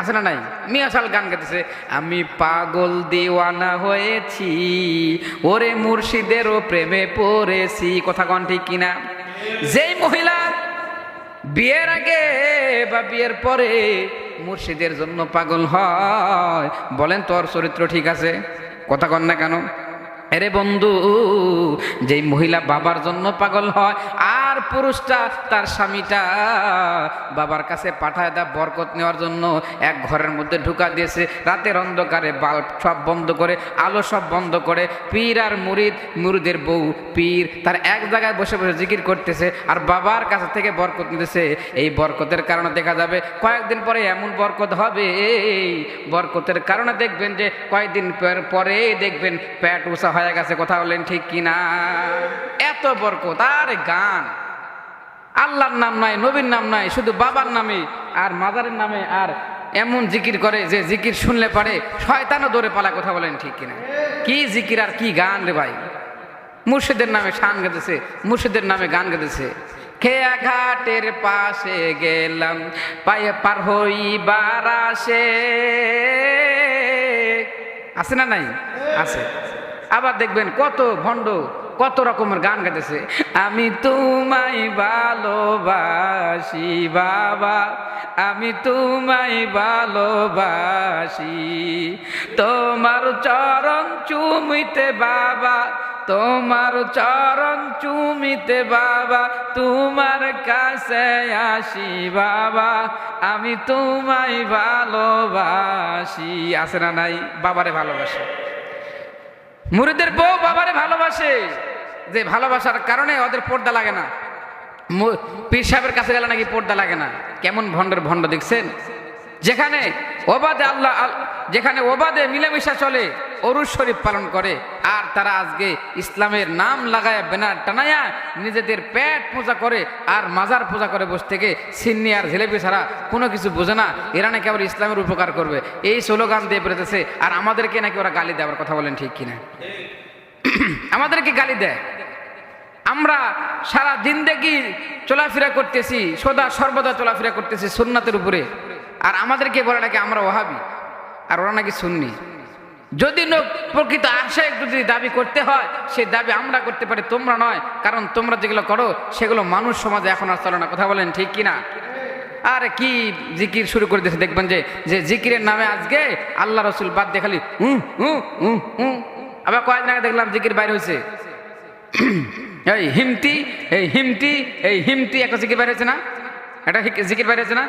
আছে না নাই? মিয়া সাল গান গাইতেছে, আমি পাগল দিওয়ানা হয়েছি, ওরে মুর্শিদেরও প্রেমে পড়েছি। কথা কোন ঠিক কিনা? যেই মহিলা বিয়ের আগে বা বিয়ের পরে মুর্শিদের জন্য পাগল হয়, বলেন তোর চরিত্র ঠিক আছে? কথা কন না কেন? আরে বন্ধু, যেই মহিলা বাবার জন্য পাগল হয় আর পুরুষটা তার স্বামীটা বাবার কাছে পাঠায় দেয় বরকত নেওয়ার জন্য, এক ঘরের মধ্যে ঢুকা দিয়েছে, রাতের অন্ধকারে বাল্ব সব বন্ধ করে, আলো সব বন্ধ করে, পীর আর মুরিদ, মুরিদের বউ পীর তার এক জায়গায় বসে বসে জিকির করতেছে আর বাবার কাছে থেকে বরকত নিতেছে। এই বরকতের কারণে দেখা যাবে কয়েকদিন পরে এমন বরকত হবে, এই বরকতের কারণে দেখবেন যে কয়েকদিন পরে দেখবেন পেট উঁচা হয়ে গেছে। কথা বলেন ঠিক কিনা? এত বরকত। আর গান, আল্লাহর নাম নাই, নবীর নাম নাই, শুধু বাবার নামে আর মাজারের নামে, আর এমন জিকির করে যে জিকির শুনলে পারে শয়তানও দৌড়ে পালা। কথা বলেন ঠিক কিনা? কি জিকির আর কি গান রে ভাই! মুর্শিদের নামে শান গেতেছে, মুর্শিদের নামে গান গেতেছে। খেয়া ঘাটের পাশে গেলাম, পায়ে পার হইবার আসে, আছে না নাই? আছে। আবার দেখবেন কত ভণ্ড কত রকমের গান গাইতেছে, আমি তোমায় ভালোবাসি বাবা, আমি তোমায় ভালোবাসি, তোমার চরণ চুমিতে বাবা, তোমার চরণ চুমিতে বাবা, তোমার কাছে আসি বাবা, আমি তোমায় ভালোবাসি। আছে না নাই? বাবারে ভালোবাসে। মুরিদের বউ বাবারে ভালোবাসে, যে ভালোবাসার কারণে ওদের পর্দা লাগে না। পীর সাহেবের কাছে গেলে নাকি পর্দা লাগে না। কেমন ভণ্ডের ভণ্ড দেখছেন! যেখানে ওবাদে আল্লাহ, যেখানে ওবাদে মিলেমিশা চলে, অরুজ শরীফ পালন করে, আর তারা আজকে ইসলামের নাম লাগায় ব্যানার টানায়া নিজেদের পেট পূজা করে আর মাজার পূজা করে বসে থেকে সিন্নি আর জিলেবি ছাড়া কোনো কিছু বোঝে না। এরা নাকি আবার ইসলামের উপকার করবে এই স্লোগান দিয়ে বেরোতেছে, আর আমাদেরকে নাকি ওরা গালি দেয়। আবার কথা বলেন ঠিক কিনা? আমাদেরকে গালি দেয়। আমরা সারা জিন্দেগি চলাফেরা করতেছি, সদা সর্বদা চলাফেরা করতেছি সুন্নাতের উপরে, আর আমাদেরকে বলে নাকি আমরা ওয়াহাবি আর ওরা নাকি সুন্নি। যদি প্রকৃত আশায় যদি দাবি করতে হয়, সেই দাবি আমরা করতে পারি, তোমরা নয়। কারণ তোমরা যেগুলো করো সেগুলো মানুষ সমাজে এখন আর চলে না। কথা বলেন ঠিক কিনা? আর কি জিকির শুরু করে দিয়েছে দেখবেন যে জিকিরের নামে আজকে আল্লাহ রসুল বাদ দিয়ে খালি আবার কয়েকদিন আগে দেখলাম জিকির বাইরে হয়েছে, এই হিমতি, এই হিমতি, এই হিমতি একটা জিকির বাইরে হয়েছে না? এটা জিকির বাইরে হয়েছে না?